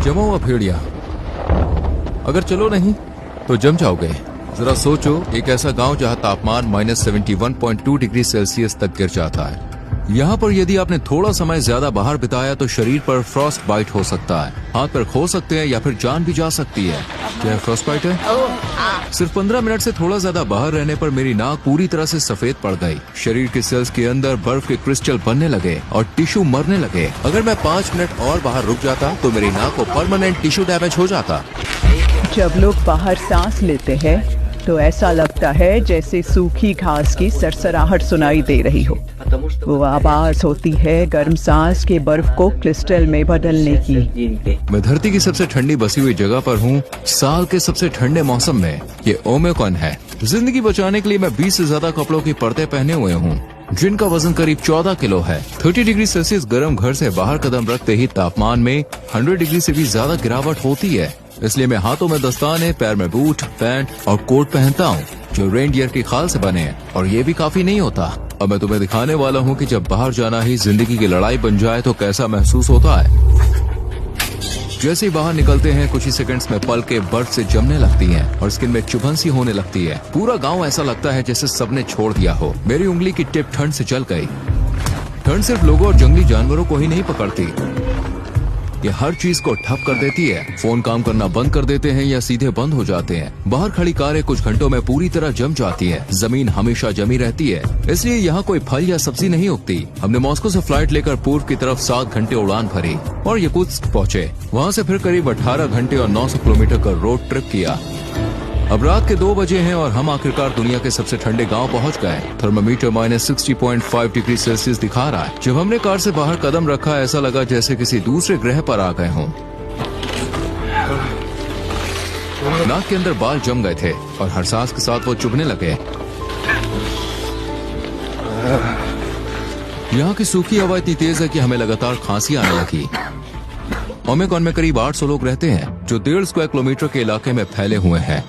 जमा हुआ भेड़िया, अगर चलो नहीं तो जम जाओगे। जरा सोचो, एक ऐसा गांव जहां तापमान -71.2 डिग्री सेल्सियस तक गिर जाता है। यहाँ पर यदि आपने थोड़ा समय ज्यादा बाहर बिताया तो शरीर पर फ्रॉस्ट बाइट हो सकता है, हाथ पैर खो सकते हैं या फिर जान भी जा सकती है। क्या फ्रॉस्ट बाइट है? सिर्फ 15 मिनट से थोड़ा ज्यादा बाहर रहने पर मेरी नाक पूरी तरह से सफेद पड़ गई। शरीर के सेल्स के अंदर बर्फ के क्रिस्टल बनने लगे और टिश्यू मरने लगे। अगर मैं 5 मिनट और बाहर रुक जाता तो मेरी नाक को परमानेंट टिश्यू डैमेज हो जाता। जब लोग बाहर सांस लेते हैं तो ऐसा लगता है जैसे सूखी घास की सरसराहट सुनाई दे रही हो। वो आवाज होती है गर्म सांस के बर्फ को क्रिस्टल में बदलने की। मैं धरती की सबसे ठंडी बसी हुई जगह पर हूँ, साल के सबसे ठंडे मौसम में। ये ओमिक्रॉन है। जिंदगी बचाने के लिए मैं 20 से ज्यादा कपड़ों की परतें पहने हुए हूँ, जिनका वजन करीब 14 किलो है। 30 डिग्री सेल्सियस गर्म घर से बाहर कदम रखते ही तापमान में 100 डिग्री से भी ज्यादा गिरावट होती है। इसलिए मैं हाथों में दस्ताने, पैर में बूट, पैंट और कोट पहनता हूँ जो रेनडियर की खाल से बने हैं। और ये भी काफी नहीं होता। अब मैं तुम्हें दिखाने वाला हूँ कि जब बाहर जाना ही जिंदगी की लड़ाई बन जाए तो कैसा महसूस होता है। जैसे ही बाहर निकलते हैं कुछ ही सेकंड्स में पलकें बर्फ से जमने लगती हैं और स्किन में चुभन सी होने लगती है। पूरा गांव ऐसा लगता है जैसे सबने छोड़ दिया हो। मेरी उंगली की टिप ठंड से जल गई। ठंड सिर्फ लोगों और जंगली जानवरों को ही नहीं पकड़ती, ये हर चीज को ठप कर देती है। फोन काम करना बंद कर देते हैं या सीधे बंद हो जाते हैं। बाहर खड़ी कारें कुछ घंटों में पूरी तरह जम जाती हैं। जमीन हमेशा जमी रहती है, इसलिए यहाँ कोई फल या सब्जी नहीं उगती। हमने मॉस्को से फ्लाइट लेकर पूर्व की तरफ 7 घंटे उड़ान भरी और याकुत्स्क पहुँचे। वहाँ से फिर करीब 18 घंटे और 900 किलोमीटर का रोड ट्रिप किया। अब रात के 2 बजे हैं और हम आखिरकार दुनिया के सबसे ठंडे गांव पहुंच गए। थर्मामीटर -60.5 डिग्री सेल्सियस दिखा रहा है। जब हमने कार से बाहर कदम रखा ऐसा लगा जैसे किसी दूसरे ग्रह पर आ गए हों। नाक के अंदर बाल जम गए थे और हर सांस के साथ वो चुभने लगे। यहाँ की सूखी हवा इतनी तेज है कि हमें लगातार खांसी आने लगी। ओमिक्रॉन में करीब 800 लोग रहते हैं जो 1.5 स्क्वायर किलोमीटर के इलाके में फैले हुए हैं।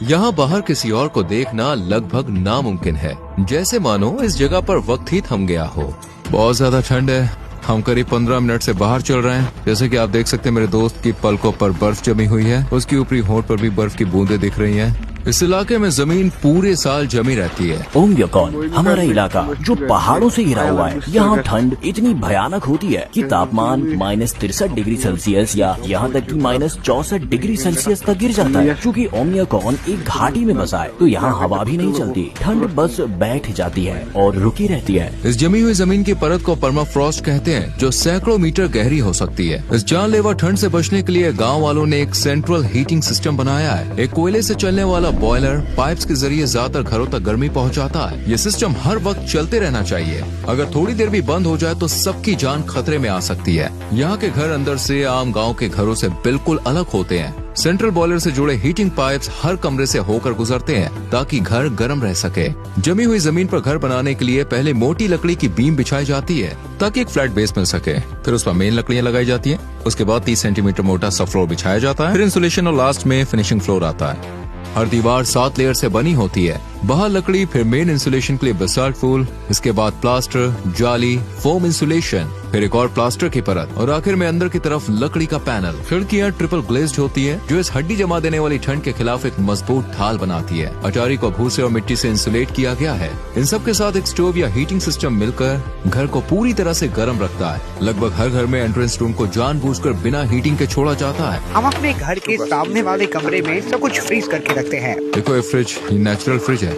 यहाँ बाहर किसी और को देखना लगभग नामुमकिन है, जैसे मानो इस जगह पर वक्त ही थम गया हो। बहुत ज्यादा ठंड है। हम करीब 15 मिनट से बाहर चल रहे हैं। जैसे कि आप देख सकते हैं मेरे दोस्त की पलकों पर बर्फ जमी हुई है, उसकी ऊपरी होंठ पर भी बर्फ की बूंदें दिख रही हैं। इस इलाके में जमीन पूरे साल जमी रहती है। ओमिक्रॉन हमारा इलाका जो पहाड़ों से घिरा हुआ है, यहाँ ठंड इतनी भयानक होती है कि तापमान -63 डिग्री सेल्सियस या यहाँ तक कि -64 डिग्री सेल्सियस तक गिर जाता है। क्योंकि ओमिक्रॉन एक घाटी में बसा है तो यहाँ हवा भी नहीं चलती, ठंड बस बैठ जाती है और रुकी रहती है। इस जमी हुई जमीन की परत को परमाफ्रॉस्ट कहते हैं, जो सैकड़ों मीटर गहरी हो सकती है। इस जानलेवा ठंड से बचने के लिए गाँव वालों ने एक सेंट्रल हीटिंग सिस्टम बनाया है। एक कोयले से चलने वाला बॉयलर पाइप्स के जरिए ज्यादातर घरों तक गर्मी पहुंचाता है। ये सिस्टम हर वक्त चलते रहना चाहिए। अगर थोड़ी देर भी बंद हो जाए तो सबकी जान खतरे में आ सकती है। यहाँ के घर अंदर से आम गांव के घरों से बिल्कुल अलग होते हैं। सेंट्रल बॉयलर से जुड़े हीटिंग पाइप्स हर कमरे से होकर गुजरते हैं ताकि घर गर्म रह सके। जमी हुई जमीन पर घर बनाने के लिए पहले मोटी लकड़ी की बीम बिछाई जाती है ताकि एक फ्लैट बेस मिल सके। फिर उस पर मेन लकड़ियां लगाई जाती हैं। उसके बाद 30 सेंटीमीटर मोटा सा फ्लोर बिछाया जाता है। फिर इंसुलेशन और लास्ट में फिनिशिंग फ्लोर आता है। हर दीवार 7 लेयर से बनी होती है। बाहर लकड़ी, फिर मेन इंसुलेशन के लिए बेसाल्ट फूल, इसके बाद प्लास्टर, जाली, फोम इंसुलेशन, फिर एक और प्लास्टर की परत और आखिर में अंदर की तरफ लकड़ी का पैनल। खिड़कियां ट्रिपल ग्लेज्ड होती है जो इस हड्डी जमा देने वाली ठंड के खिलाफ एक मजबूत ढाल बनाती है। अटारी को भूसे और मिट्टी से इंसुलेट किया गया है। इन सब के साथ एक स्टोव या हीटिंग सिस्टम मिलकर घर को पूरी तरह से गर्म रखता है। लगभग हर घर में एंट्रेंस रूम को जानबूझकर बिना हीटिंग के छोड़ा जाता है। हम अपने घर के सामने वाले कमरे में सब कुछ फ्रीज करके रखते हैं। देखो ये फ्रिज, ये नेचुरल फ्रिज है।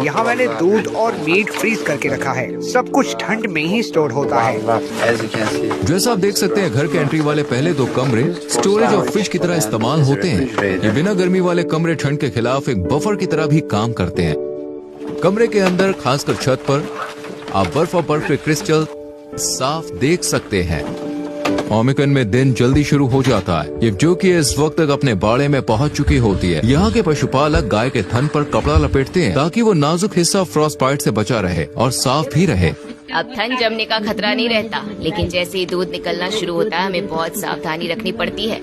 यहाँ मैंने दूध और मीट फ्रीज करके रखा है। सब कुछ ठंड में ही स्टोर होता है। जैसा आप देख सकते हैं घर के एंट्री वाले पहले 2 कमरे स्टोरेज और फ्रिज की तरह इस्तेमाल होते हैं। ये बिना गर्मी वाले कमरे ठंड के खिलाफ एक बफर की तरह भी काम करते हैं। कमरे के अंदर खासकर छत पर आप बर्फ और बर्फ के क्रिस्टल साफ देख सकते हैं। ओमिक्रॉन में दिन जल्दी शुरू हो जाता है। ये जो कि इस वक्त तक अपने बाड़े में पहुंच चुकी होती है। यहाँ के पशुपालक गाय के थन पर कपड़ा लपेटते हैं ताकि वो नाजुक हिस्सा फ्रॉस्ट बाइट से बचा रहे और साफ भी रहे। अब ठंड जमने का खतरा नहीं रहता, लेकिन जैसे ही दूध निकलना शुरू होता है हमें बहुत सावधानी रखनी पड़ती है।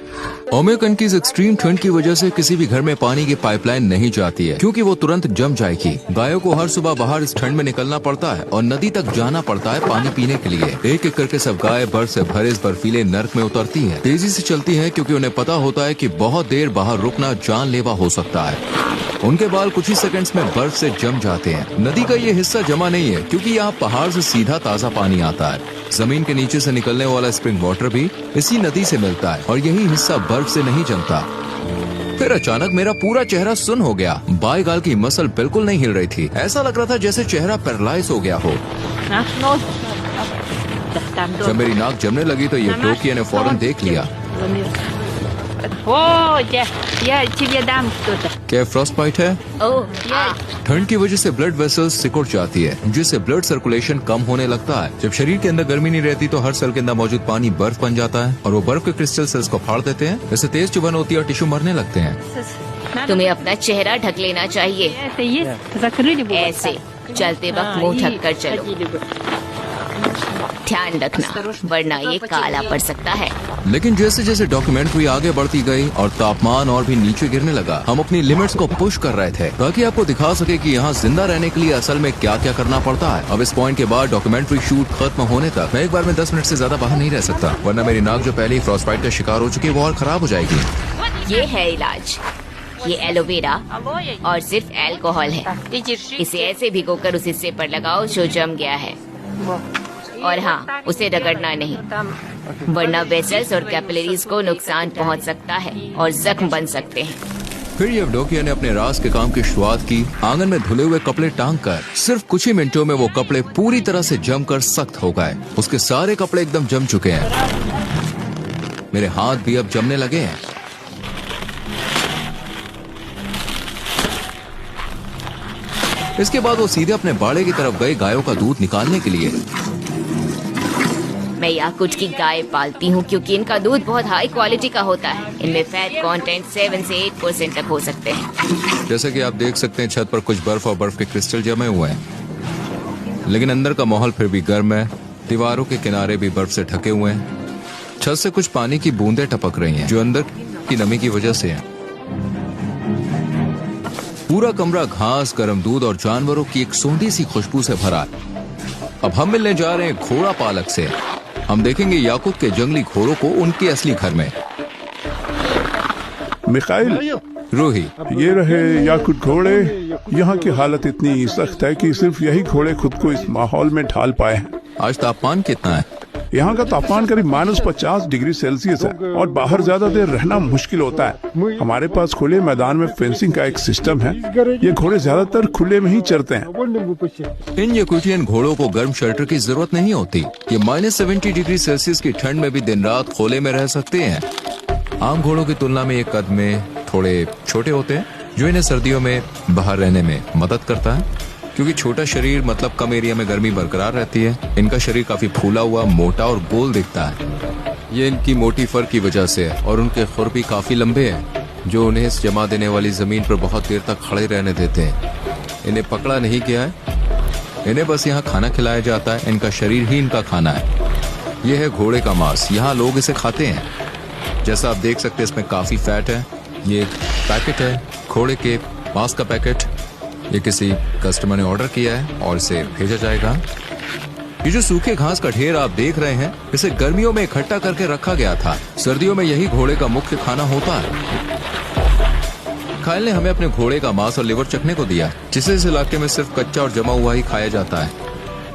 ओमेकन की इस एक्सट्रीम ठंड की वजह से किसी भी घर में पानी की पाइपलाइन नहीं जाती है, क्योंकि वो तुरंत जम जाएगी। गायों को हर सुबह बाहर इस ठंड में निकलना पड़ता है और नदी तक जाना पड़ता है पानी पीने के लिए। एक एक करके सब गाय बर्फ से भरे इस बर्फीले नर्क में उतरती हैं। तेजी से चलती हैं क्योंकि उन्हें पता होता है कि बहुत देर बाहर रुकना जानलेवा हो सकता है। उनके बाल कुछ ही सेकंड्स में बर्फ से जम जाते हैं। नदी का ये हिस्सा जमा नहीं है क्योंकि यहाँ पहाड़ से सीधा ताज़ा पानी आता है। जमीन के नीचे से निकलने वाला स्प्रिंग वाटर भी इसी नदी से मिलता है और यही हिस्सा बर्फ से नहीं जमता। फिर अचानक मेरा पूरा चेहरा सुन्न हो गया। बाएं गाल की मसल बिल्कुल नहीं हिल रही थी। ऐसा लग रहा था जैसे चेहरा पैरालाइज हो गया हो। जब मेरी नाक जमने लगी तो ये टोकियो ने फौरन देख लिया। क्या फ्रॉस्ट बाइट है? ठंड की वजह से ब्लड वेसल्स सिकुड़ जाती है, जिससे ब्लड सर्कुलेशन कम होने लगता है। जब शरीर के अंदर गर्मी नहीं रहती तो हर सेल के अंदर मौजूद पानी बर्फ बन जाता है और वो बर्फ के क्रिस्टल सेल्स को फाड़ देते हैं। इससे तेज चुभन होती है और टिश्यू मरने लगते हैं। तुम्हें अपना चेहरा ढक लेना चाहिए, ऐसे चलते वक्त मुंह ढक कर चलो। ध्यान रखना वरना ये काला पड़ सकता है। लेकिन जैसे जैसे डॉक्यूमेंट्री आगे बढ़ती गई और तापमान और भी नीचे गिरने लगा, हम अपनी लिमिट्स को पुश कर रहे थे ताकि आपको दिखा सके कि यहाँ जिंदा रहने के लिए असल में क्या क्या करना पड़ता है। अब इस पॉइंट के बाद डॉक्यूमेंट्री शूट खत्म होने तक मैं एक बार में 10 मिनट से ज्यादा बाहर नहीं रह सकता, वरना मेरी नाक जो पहले ही फ्रॉस्ट बाइट का शिकार हो चुकी है वो और खराब हो जाएगी। ये है इलाज, ये एलोवेरा और सिर्फ अल्कोहल है। इसे ऐसे भिगोकर उस हिस्से पर लगाओ जो जम गया है, और हाँ, उसे रगड़ना नहीं वरना वेसल्स और कैपिलरीज को नुकसान पहुंच सकता है और जख्म बन सकते हैं। फिर येवडोकिया ने अपने राज के काम की शुरुआत की। आंगन में धुले हुए कपड़े टांग कर सिर्फ कुछ ही मिनटों में वो कपड़े पूरी तरह से जमकर सख्त हो गए। उसके सारे कपड़े एकदम जम चुके हैं। मेरे हाथ भी अब जमने लगे हैं। इसके बाद वो सीधे अपने बाड़े की तरफ गए गायों का दूध निकालने के लिए। मैं याकुट की गाय पालती हूँ क्योंकि इनका दूध बहुत हाई क्वालिटी का होता है। इनमें फैट कंटेंट 7 से 8% तक हो सकते हैं। जैसे कि आप देख सकते हैं छत पर कुछ बर्फ और बर्फ के क्रिस्टल जमे हुए हैं, लेकिन अंदर का माहौल फिर भी गर्म है। दीवारों के किनारे भी बर्फ से ढके हुए हैं। छत से कुछ पानी की बूंदें टपक रही हैं जो अंदर की नमी की वजह से है। पूरा कमरा घास, गर्म दूध और जानवरों की एक सोंधी सी खुशबू से भरा है। अब हम मिलने जा रहे हैं घोड़ा पालक से। हम देखेंगे याकुत के जंगली घोड़ों को उनके असली घर में। मिखाइल, रूही, ये रहे याकुत घोड़े। यहाँ की हालत इतनी सख्त है कि सिर्फ यही घोड़े खुद को इस माहौल में ढाल पाए हैं। आज तापमान कितना है? यहाँ का तापमान करीब -50 डिग्री सेल्सियस है और बाहर ज्यादा देर रहना मुश्किल होता है। हमारे पास खुले मैदान में फेंसिंग का एक सिस्टम है। ये घोड़े ज्यादातर खुले में ही चरते हैं। इन याकुटियन घोड़ों को गर्म शेल्टर की जरूरत नहीं होती। ये -70 डिग्री सेल्सियस की ठंड में भी दिन रात खोले में रह सकते हैं। आम घोड़ों की तुलना में ये कद में थोड़े छोटे होते हैं, जो इन्हें सर्दियों में बाहर रहने में मदद करता है। क्योंकि छोटा शरीर मतलब कम एरिया में गर्मी बरकरार रहती है। इनका शरीर काफी फूला हुआ, मोटा और गोल दिखता है। ये इनकी मोटी फर की वजह से है और उनके खुर भी काफी लंबे हैं, जो उन्हें इस जमा देने वाली जमीन पर बहुत देर तक खड़े रहने देते हैं। इन्हें पकड़ा नहीं गया है, इन्हें बस यहाँ खाना खिलाया जाता है। इनका शरीर ही इनका खाना है। ये है घोड़े का मांस। यहाँ लोग इसे खाते हैं। जैसा आप देख सकते हैं इसमें काफी फैट है। ये पैकेट है घोड़े के मांस का पैकेट। ये किसी कस्टमर ने ऑर्डर किया है और इसे भेजा जाएगा। ये जो सूखे घास का ढेर आप देख रहे हैं, इसे गर्मियों में इकट्ठा करके रखा गया था। सर्दियों में यही घोड़े का मुख्य खाना होता है। खाइल ने हमें अपने घोड़े का मांस और लिवर चखने को दिया, जिसे इस इलाके में सिर्फ कच्चा और जमा हुआ ही खाया जाता है।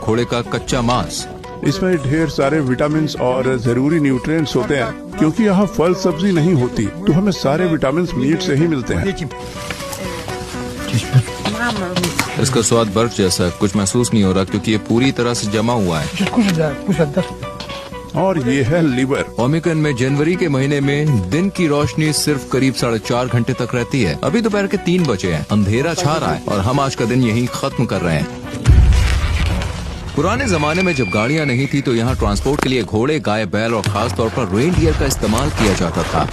घोड़े का कच्चा मांस। इसमें ढेर सारे विटामिन और जरूरी न्यूट्रिएंट्स होते हैं। क्योंकि यहाँ फल सब्जी नहीं होती, तो हमें सारे विटामिन मीट से ही मिलते हैं। इसका स्वाद बर्फ जैसा है, कुछ महसूस नहीं हो रहा क्योंकि ये पूरी तरह से जमा हुआ है। और ये है लिवर। ओमिक्रॉन में जनवरी के महीने में दिन की रोशनी सिर्फ करीब 4.5 घंटे तक रहती है। अभी दोपहर के 3 बजे हैं, अंधेरा छा रहा है और हम आज का दिन यहीं खत्म कर रहे हैं। पुराने जमाने में जब गाड़ियां नहीं थी तो यहाँ ट्रांसपोर्ट के लिए घोड़े, गाय, बैल और खास तौर पर रेनडियर का इस्तेमाल किया जाता था।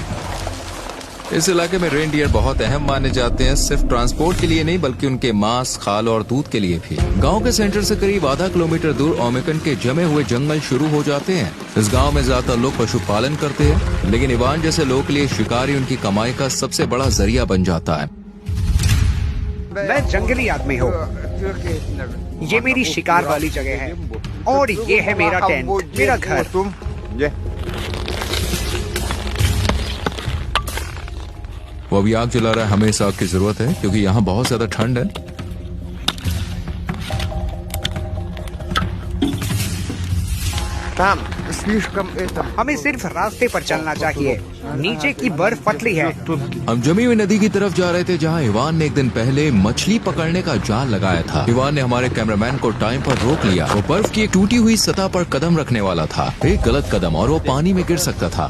इस इलाके में रेनडियर बहुत अहम माने जाते हैं, सिर्फ ट्रांसपोर्ट के लिए नहीं बल्कि उनके मांस, खाल और दूध के लिए भी। गांव के सेंटर से करीब आधा किलोमीटर दूर ओमेकन के जमे हुए जंगल शुरू हो जाते हैं। इस गांव में ज्यादातर लोग पशुपालन करते हैं, लेकिन इवान जैसे लोगों के लिए शिकारी उनकी कमाई का सबसे बड़ा जरिया बन जाता है। मैं जंगली आदमी हूँ। ये मेरी शिकार वाली जगह है और ये है मेरा टेंट, मेरा घर। वो अभी आग जला रहा है। हमें इस आग की जरूरत है क्योंकि यहाँ बहुत ज्यादा ठंड है। हमें सिर्फ रास्ते पर चलना चाहिए, नीचे की बर्फ पतली है। हम जमी हुई नदी की तरफ जा रहे थे जहाँ इवान ने एक दिन पहले मछली पकड़ने का जाल लगाया था। इवान ने हमारे कैमरामैन को टाइम पर रोक लिया। वो बर्फ की एक टूटी हुई सतह पर कदम रखने वाला था। एक गलत कदम और वो पानी में गिर सकता था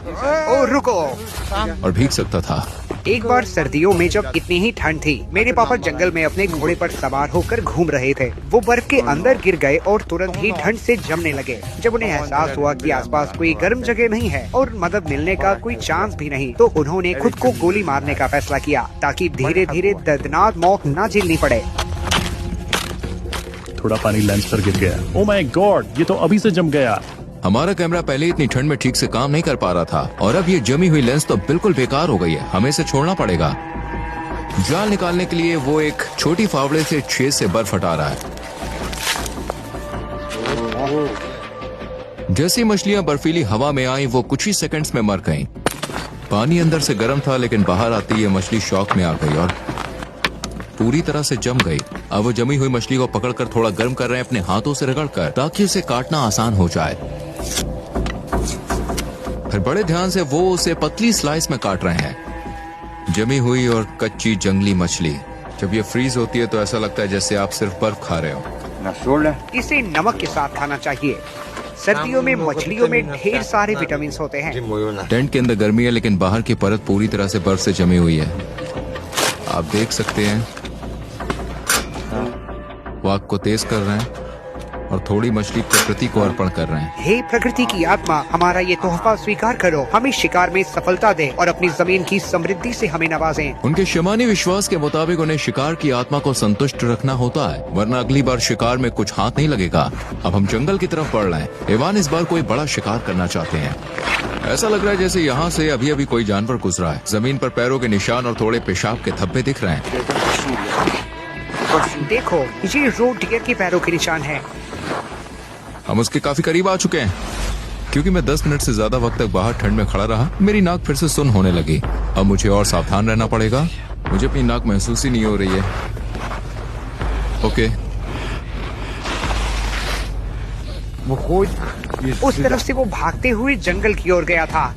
ओ रुको। और भीग सकता था। एक बार सर्दियों में जब इतनी ही ठंड थी, मेरे पापा जंगल में अपने घोड़े पर सवार होकर घूम रहे थे। वो बर्फ के अंदर गिर गए और तुरंत ही ठंड से जमने लगे। जब उन्हें एहसास हुआ कि आसपास कोई गर्म जगह नहीं है और मदद मिलने का कोई चांस भी नहीं, तो उन्होंने खुद को गोली मारने का फैसला किया ताकि धीरे धीरे दर्दनाक मौत न झेलनी पड़े। थोड़ा पानी लेंस पर गिर गया। ओह माय गॉड, ये तो अभी से जम गया। हमारा कैमरा पहले इतनी ठंड में ठीक से काम नहीं कर पा रहा था और अब ये जमी हुई लेंस तो बिल्कुल बेकार हो गई है। हमें इसे छोड़ना पड़ेगा। जाल निकालने के लिए वो एक छोटी फावड़े से छेद से बर्फ हटा रहा है। जैसी मछलियां बर्फीली हवा में आई वो कुछ ही सेकंड्स में मर गईं। पानी अंदर से गर्म था लेकिन बाहर आती ये मछली शॉक में आ गई और पूरी तरह से जम गई। अब वो जमी हुई मछली को पकड़कर थोड़ा गर्म कर रहे हैं अपने हाथों से रगड़कर, ताकि उसे काटना आसान हो जाए। फिर बड़े ध्यान से वो उसे पतली स्लाइस में काट रहे हैं। जमी हुई और कच्ची जंगली मछली जब ये फ्रीज होती है तो ऐसा लगता है जैसे आप सिर्फ बर्फ खा रहे हो। इसे नमक के साथ खाना चाहिए। सर्दियों में मछलियों में ढेर सारे विटामिन होते हैं। टेंट के अंदर गर्मी है लेकिन बाहर की परत पूरी तरह से बर्फ से जमी हुई है। आप देख सकते हैं वो आग को तेज कर रहे हैं और थोड़ी मछली प्रकृति को अर्पण कर रहे हैं। हे प्रकृति की आत्मा, हमारा ये तोहफा स्वीकार करो। हमें शिकार में सफलता दे और अपनी जमीन की समृद्धि से हमें नवाजें। उनके शमानी विश्वास के मुताबिक उन्हें शिकार की आत्मा को संतुष्ट रखना होता है, वरना अगली बार शिकार में कुछ हाथ नहीं लगेगा। अब हम जंगल की तरफ बढ़ रहे हैं। इवान इस बार कोई बड़ा शिकार करना चाहते हैं। ऐसा लग रहा है जैसे यहाँ से अभी अभी कोई जानवर गुजरा है। जमीन पर पैरों के निशान और थोड़े पेशाब के धब्बे दिख रहे हैं। देखो, ये रोड डियर के पैरों के निशान है। हम उसके काफी करीब आ चुके हैं। क्योंकि मैं 10 मिनट से ज्यादा वक्त तक बाहर ठंड में खड़ा रहा, मेरी नाक फिर से सुन्न होने लगी। अब मुझे और सावधान रहना पड़ेगा। मुझे अपनी नाक महसूस ही नहीं हो रही है। ओके, उस तरफ से वो भागते हुए जंगल की ओर गया था।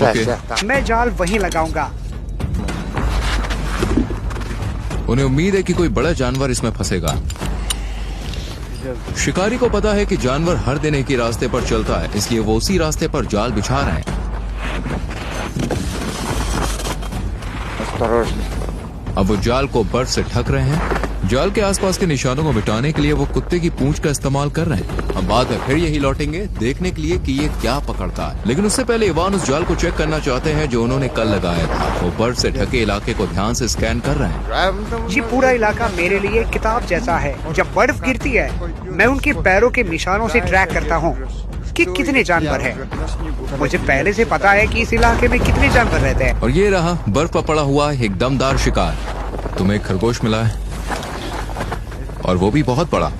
ओके। मैं जाल वहीं लगाऊंगा। उन्हें उम्मीद है कि कोई बड़ा जानवर इसमें फंसेगा। शिकारी को पता है कि जानवर हर दिन एक ही रास्ते पर चलता है, इसलिए वो उसी रास्ते पर जाल बिछा रहे हैं। अब वो जाल को बर्फ से ढक रहे हैं। जाल के आसपास के निशानों को मिटाने के लिए वो कुत्ते की पूंछ का इस्तेमाल कर रहे हैं। हम बाद में फिर यही लौटेंगे देखने के लिए कि ये क्या पकड़ता है, लेकिन उससे पहले इवान उस जाल को चेक करना चाहते हैं जो उन्होंने कल लगाया था। वो बर्फ से ढके इलाके को ध्यान से स्कैन कर रहे हैं। ये पूरा इलाका मेरे लिए किताब जैसा है। जब बर्फ गिरती है, मैं उनके पैरों के निशानों से ट्रैक करता हूँ कि कितने जानवर हैं। मुझे पहले से पता है कि इस इलाके में कितने जानवर रहते हैं। और ये रहा बर्फ पर पड़ा हुआ एक दमदार शिकार। तुम्हें एक खरगोश मिला है और वो भी बहुत बड़ा।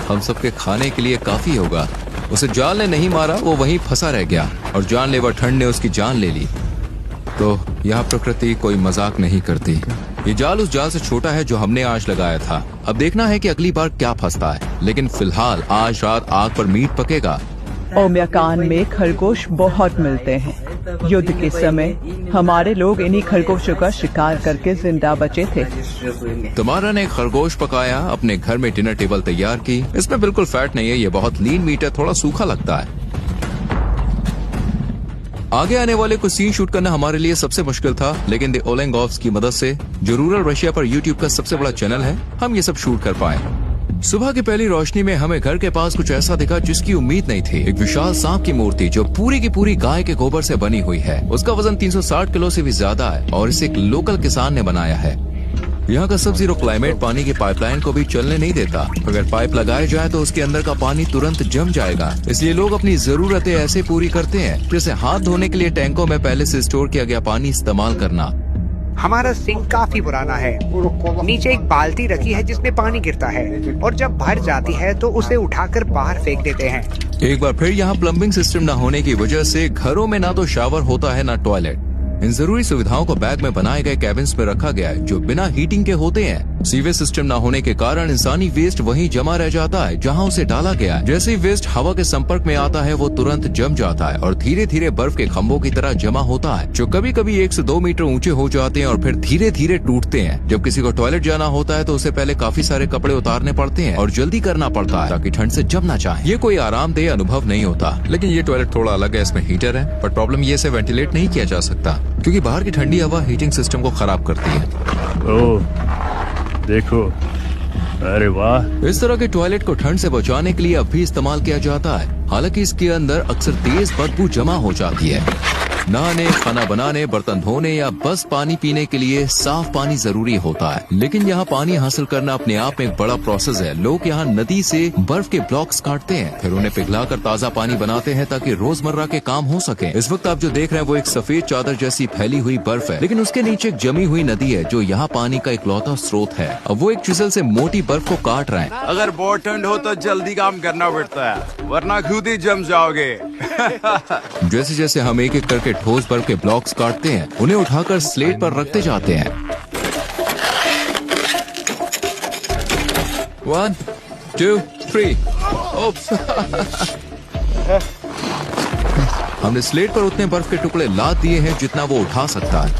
हम सबके खाने के लिए काफी होगा। उसे जाल ने नहीं मारा, वो वहीं फंसा रह गया और जानलेवा ठंड ने उसकी जान ले ली। तो यहाँ प्रकृति कोई मजाक नहीं करती। ये जाल उस जाल से छोटा है जो हमने आज लगाया था। अब देखना है कि अगली बार क्या फंसता है, लेकिन फिलहाल आज रात आग पर मीट पकेगा। ओम्याकान में खरगोश बहुत मिलते हैं। युद्ध के समय हमारे लोग इन्हीं खरगोशों का शिकार करके जिंदा बचे थे। तुम्हारा ने खरगोश पकाया, अपने घर में डिनर टेबल तैयार की। इसमें बिल्कुल फैट नहीं है, ये बहुत लीन मीट है, थोड़ा सूखा लगता है। आगे आने वाले कुछ सीन शूट करना हमारे लिए सबसे मुश्किल था, लेकिन द ओलेंगोव्स की मदद से, जो रूरल रशिया पर यूट्यूब का सबसे बड़ा चैनल है, हम ये सब शूट कर पाए। सुबह की पहली रोशनी में हमें घर के पास कुछ ऐसा दिखा जिसकी उम्मीद नहीं थी। एक विशाल सांप की मूर्ति जो पूरी की पूरी गाय के गोबर से बनी हुई है। उसका वजन 360 किलो से भी ज्यादा है और इसे एक लोकल किसान ने बनाया है। यहाँ का सब जीरो क्लाइमेट पानी की पाइपलाइन को भी चलने नहीं देता। अगर पाइप लगाए जाए तो उसके अंदर का पानी तुरंत जम जाएगा। इसलिए लोग अपनी जरूरतें ऐसे पूरी करते हैं जैसे हाथ धोने के लिए टैंकों में पहले से स्टोर किया गया पानी इस्तेमाल करना। हमारा सिंक काफी पुराना है। नीचे एक बाल्टी रखी है जिसमें पानी गिरता है और जब भर जाती है तो उसे उठाकर बाहर फेंक देते हैं। एक बार फिर यहाँ प्लम्बिंग सिस्टम न होने की वजह से घरों में ना तो शावर होता है ना टॉयलेट। इन जरूरी सुविधाओं को बैग में बनाए गए कैबिन्स में रखा गया है जो बिना हीटिंग के होते हैं। सीवेज सिस्टम न होने के कारण इंसानी वेस्ट वहीं जमा रह जाता है जहां उसे डाला गया है। जैसे ही वेस्ट हवा के संपर्क में आता है वो तुरंत जम जाता है और धीरे धीरे बर्फ के खंभों की तरह जमा होता है जो कभी कभी 1 से 2 मीटर ऊंचे हो जाते हैं और फिर धीरे धीरे टूटते हैं। जब किसी को टॉयलेट जाना होता है तो उसे पहले काफी सारे कपड़े उतारने पड़ते हैं और जल्दी करना पड़ता है ताकि ठंड से जम ना चाहे। ये कोई आरामदेह अनुभव नहीं होता। लेकिन ये टॉयलेट थोड़ा अलग है, इसमें हीटर है, पर प्रॉब्लम ये इसे वेंटिलेट नहीं किया जा सकता क्योंकि बाहर की ठंडी हवा हीटिंग सिस्टम को खराब करती है। ओह देखो, अरे वाह। इस तरह के टॉयलेट को ठंड से बचाने के लिए अब भी इस्तेमाल किया जाता है। हालांकि इसके अंदर अक्सर तेज बदबू जमा हो जाती है। नहाने, खाना बनाने, बर्तन धोने या बस पानी पीने के लिए साफ पानी जरूरी होता है। लेकिन यहाँ पानी हासिल करना अपने आप में एक बड़ा प्रोसेस है। लोग यहाँ नदी से बर्फ के ब्लॉक्स काटते हैं, फिर उन्हें पिघलाकर ताज़ा पानी बनाते हैं ताकि रोजमर्रा के काम हो सके। इस वक्त आप जो देख रहे हैं वो एक सफेद चादर जैसी फैली हुई बर्फ है, लेकिन उसके नीचे एक जमी हुई नदी है जो यहाँ पानी का इकलौता स्रोत है। अब वो एक चिसल से मोटी बर्फ को काट रहे हैं। अगर बहुत ठंड हो तो जल्दी काम करना पड़ता है वरना खुद ही जम जाओगे। जैसे जैसे हम एक एक करके ठोस बर्फ के ब्लॉक्स काटते हैं उन्हें उठाकर स्लेट पर रखते जाते हैं। 1, 2, 3 हमने स्लेट पर उतने बर्फ के टुकड़े लाद दिए हैं जितना वो उठा सकता है।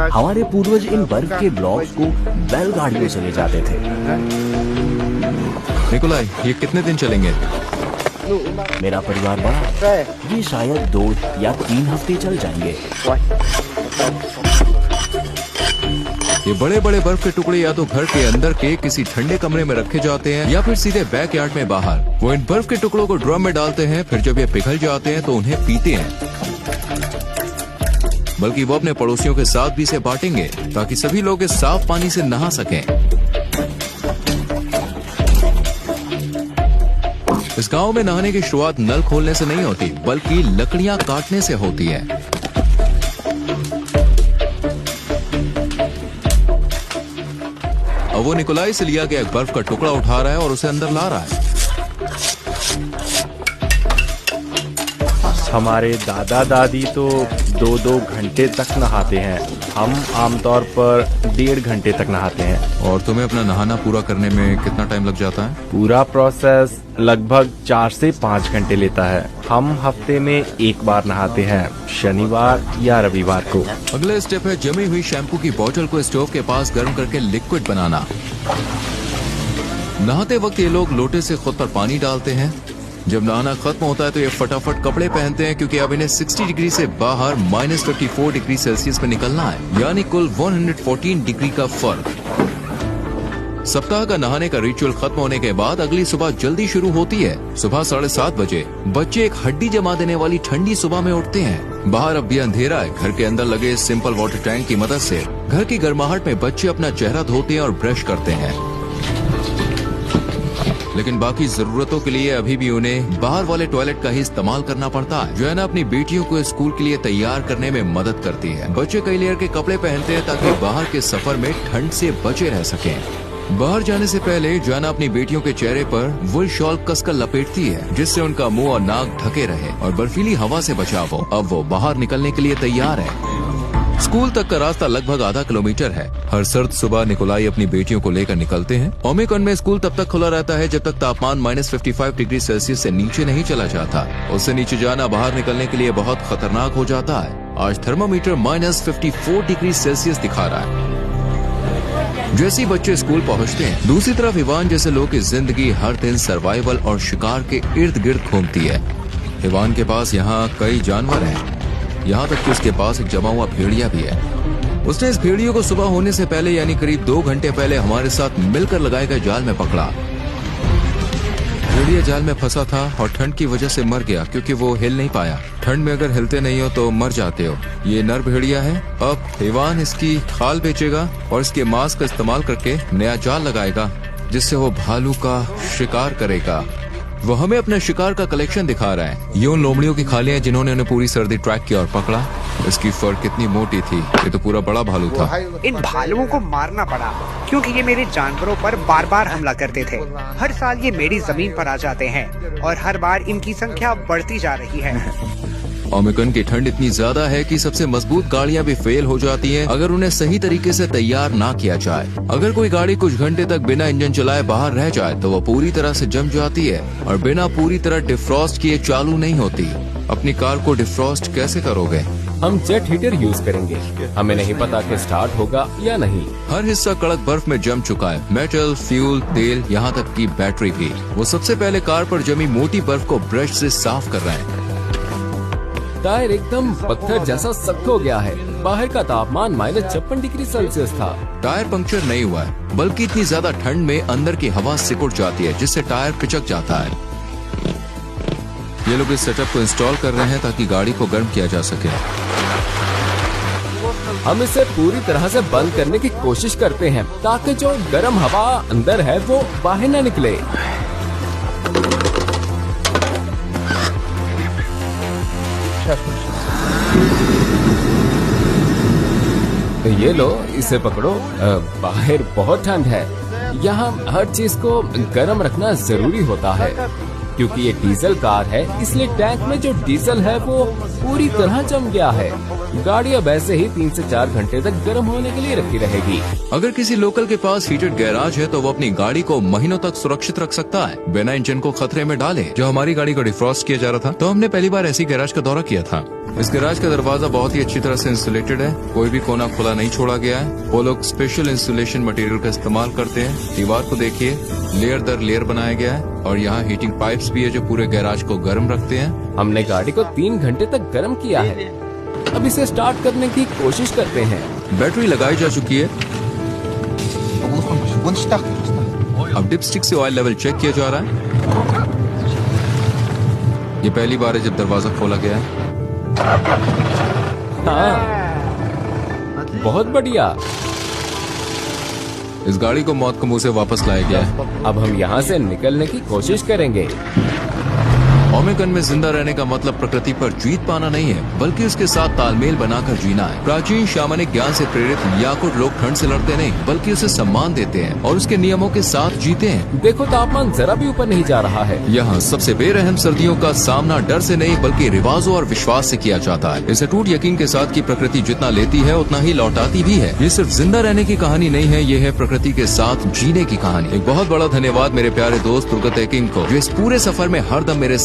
हमारे पूर्वज इन बर्फ के ब्लॉक्स को बैलगाड़ियों से ले जाते थे। निकोलाई, ये कितने दिन चलेंगे? मेरा परिवार बड़ा है, ये शायद 2 या 3 हफ्ते चल जाएंगे। ये बड़े बड़े बर्फ के टुकड़े या तो घर के अंदर के किसी ठंडे कमरे में रखे जाते हैं या फिर सीधे बैकयार्ड में बाहर। वो इन बर्फ के टुकड़ों को ड्रम में डालते हैं, फिर जब ये पिघल जाते हैं तो उन्हें पीते हैं। बल्कि वो अपने पड़ोसियों के साथ भी इसे बांटेंगे ताकि सभी लोग इस साफ पानी से नहा सकें। इस गांव में नहाने की शुरुआत नल खोलने से नहीं होती बल्कि लकड़ियां काटने से होती है। अब वो निकोलाई से लिया गया एक बर्फ का टुकड़ा उठा रहा है और उसे अंदर ला रहा है। हमारे दादा दादी तो 2-2 घंटे तक नहाते हैं। हम आमतौर पर 1.5 घंटे तक नहाते हैं। और तुम्हें अपना नहाना पूरा करने में कितना टाइम लग जाता है? पूरा प्रोसेस लगभग 4 से 5 घंटे लेता है। हम हफ्ते में 1 बार नहाते हैं, शनिवार या रविवार को। अगला स्टेप है जमी हुई शैम्पू की बोतल को स्टोव के पास गर्म करके लिक्विड बनाना। नहाते वक्त ये लोग लोटे से खुद पर पानी डालते हैं। जब नहाना खत्म होता है तो ये फटाफट कपड़े पहनते हैं क्योंकि अब इन्हें 60 डिग्री से बाहर -54 डिग्री सेल्सियस में निकलना है, यानी कुल 114 डिग्री का फर्क। सप्ताह का नहाने का रिचुअल खत्म होने के बाद अगली सुबह जल्दी शुरू होती है। सुबह 7:30 बजे बच्चे एक हड्डी जमा देने वाली ठंडी सुबह में उठते हैं। बाहर अब भी अंधेरा है। घर के अंदर लगे सिंपल वाटर टैंक की मदद से घर की गर्माहट में बच्चे अपना चेहरा धोते हैं और ब्रश करते हैं। लेकिन बाकी जरूरतों के लिए अभी भी उन्हें बाहर वाले टॉयलेट का ही इस्तेमाल करना पड़ता है, जो है ना अपनी बेटियों को स्कूल के लिए तैयार करने में मदद करती है। बच्चे कई लेयर के कपड़े पहनते हैं ताकि बाहर के सफर में ठंड से बचे रह सकें। बाहर जाने से पहले जोआना अपनी बेटियों के चेहरे पर वुल शॉल कसकर लपेटती है जिससे उनका मुंह और नाक ढके रहे और बर्फीली हवा से बचाव हो। अब वो बाहर निकलने के लिए तैयार है। स्कूल तक का रास्ता लगभग आधा किलोमीटर है। हर सर्द सुबह निकोलाई अपनी बेटियों को लेकर निकलते हैं। ओमिकॉन में स्कूल तब तक खुला रहता है जब तक तापमान -55 डिग्री सेल्सियस से नीचे नहीं चला जाता। उससे नीचे जाना बाहर निकलने के लिए बहुत खतरनाक हो जाता है। आज थर्मामीटर -54 डिग्री सेल्सियस दिखा रहा है। जैसे ही बच्चे स्कूल पहुंचते हैं, दूसरी तरफ इवान जैसे लोगों की जिंदगी हर दिन सर्वाइवल और शिकार के इर्द गिर्द घूमती है। इवान के पास यहाँ कई जानवर हैं, यहाँ तक कि उसके पास एक जमा हुआ भेड़िया भी है। उसने इस भेड़िए को सुबह होने से पहले यानी करीब 2 घंटे पहले हमारे साथ मिलकर लगाए गए जाल में पकड़ा। भेड़िया जाल में फंसा था और ठंड की वजह से मर गया क्योंकि वो हिल नहीं पाया। ठंड में अगर हिलते नहीं हो तो मर जाते हो। ये नर भेड़िया है। अब इवान इसकी खाल बेचेगा और इसके मांस का इस्तेमाल करके नया जाल लगाएगा जिससे वो भालू का शिकार करेगा। वो हमें अपने शिकार का कलेक्शन दिखा रहा है। ये उन लोमड़ियों की खालियां हैं जिन्होंने उन्हें पूरी सर्दी ट्रैक किया और पकड़ा। इसकी फर कितनी मोटी थी, ये तो पूरा बड़ा भालू था। इन भालुओं को मारना पड़ा क्योंकि ये मेरे जानवरों पर बार बार हमला करते थे। हर साल ये मेरी जमीन पर आ जाते हैं और हर बार इनकी संख्या बढ़ती जा रही है। ओमिकॉन की ठंड इतनी ज्यादा है कि सबसे मजबूत गाड़ियां भी फेल हो जाती हैं अगर उन्हें सही तरीके से तैयार ना किया जाए। अगर कोई गाड़ी कुछ घंटे तक बिना इंजन चलाए बाहर रह जाए तो वो पूरी तरह से जम जाती है और बिना पूरी तरह डिफ्रॉस्ट किए चालू नहीं होती। अपनी कार को डिफ्रॉस्ट कैसे करोगे? हम जेट हीटर यूज करेंगे। हमें नहीं पता कि स्टार्ट होगा या नहीं। हर हिस्सा कड़क बर्फ में जम चुका है, मेटल, फ्यूल, तेल, यहाँ तक की बैटरी भी। वो सबसे पहले कार पर जमी मोटी बर्फ को ब्रश से साफ कर रहे हैं। टायर एकदम पत्थर जैसा सख्त हो गया है। बाहर का तापमान -56 डिग्री सेल्सियस था। टायर पंक्चर नहीं हुआ है, बल्कि इतनी ज्यादा ठंड में अंदर की हवा सिकुड़ जाती है जिससे टायर पिचक जाता है। ये लोग इस सेटअप को इंस्टॉल कर रहे हैं ताकि गाड़ी को गर्म किया जा सके। हम इसे पूरी तरह से बंद करने की कोशिश करते हैं ताकि जो गर्म हवा अंदर है वो बाहर न निकले। ये लो, इसे पकड़ो। बाहर बहुत ठंड है। यहाँ हर चीज को गर्म रखना जरूरी होता है क्योंकि ये डीजल कार है, इसलिए टैंक में जो डीजल है वो पूरी तरह जम गया है। गाड़ी अब ऐसे ही 3 से 4 घंटे तक गर्म होने के लिए रखी रहेगी। अगर किसी लोकल के पास हीटेड गैराज है तो वो अपनी गाड़ी को महीनों तक सुरक्षित रख सकता है बिना इंजन को खतरे में डाले। जो हमारी गाड़ी को डिफ्रॉस्ट किया जा रहा था तो हमने पहली बार ऐसी गैराज का दौरा किया था। इस गैराज का दरवाजा बहुत ही अच्छी तरह से इंसुलेटेड है, कोई भी कोना खुला नहीं छोड़ा गया है। वो लोग स्पेशल इंसुलेशन मटेरियल का इस्तेमाल करते हैं। दीवार को देखिए, लेयर दर लेयर बनाया गया है और यहाँ हीटिंग पाइप्स भी है जो पूरे गैराज को गर्म रखते हैं। हमने गाड़ी को 3 घंटे तक गर्म किया है। अब इसे स्टार्ट करने की कोशिश करते हैं। बैटरी लगाई जा चुकी है। अब डिपस्टिक से ऑयल लेवल चेक किया जा रहा है। ये पहली बार है जब दरवाजा खोला गया है। हाँ, बहुत बढ़िया। इस गाड़ी को मौत के मुंह से वापस लाया गया है। अब हम यहाँ से निकलने की कोशिश करेंगे। ओमिकॉन में जिंदा रहने का मतलब प्रकृति पर जीत पाना नहीं है, बल्कि उसके साथ तालमेल बनाकर जीना है। प्राचीन शामनिक ज्ञान से प्रेरित याकुट लोग ठंड से लड़ते नहीं, बल्कि उसे सम्मान देते हैं और उसके नियमों के साथ जीते हैं। देखो, तापमान जरा भी ऊपर नहीं जा रहा है। यहाँ सबसे बेरहम सर्दियों का सामना डर से नहीं बल्कि रिवाजों और विश्वास से किया जाता है। इस अटूट यकीन के साथ कि प्रकृति जितना लेती है उतना ही लौटाती भी है। ये सिर्फ जिंदा रहने की कहानी नहीं है, ये है प्रकृति के साथ जीने की कहानी। एक बहुत बड़ा धन्यवाद मेरे प्यारे दोस्त तुर्गत एकिंग को, जो इस पूरे सफर में हरदम मेरे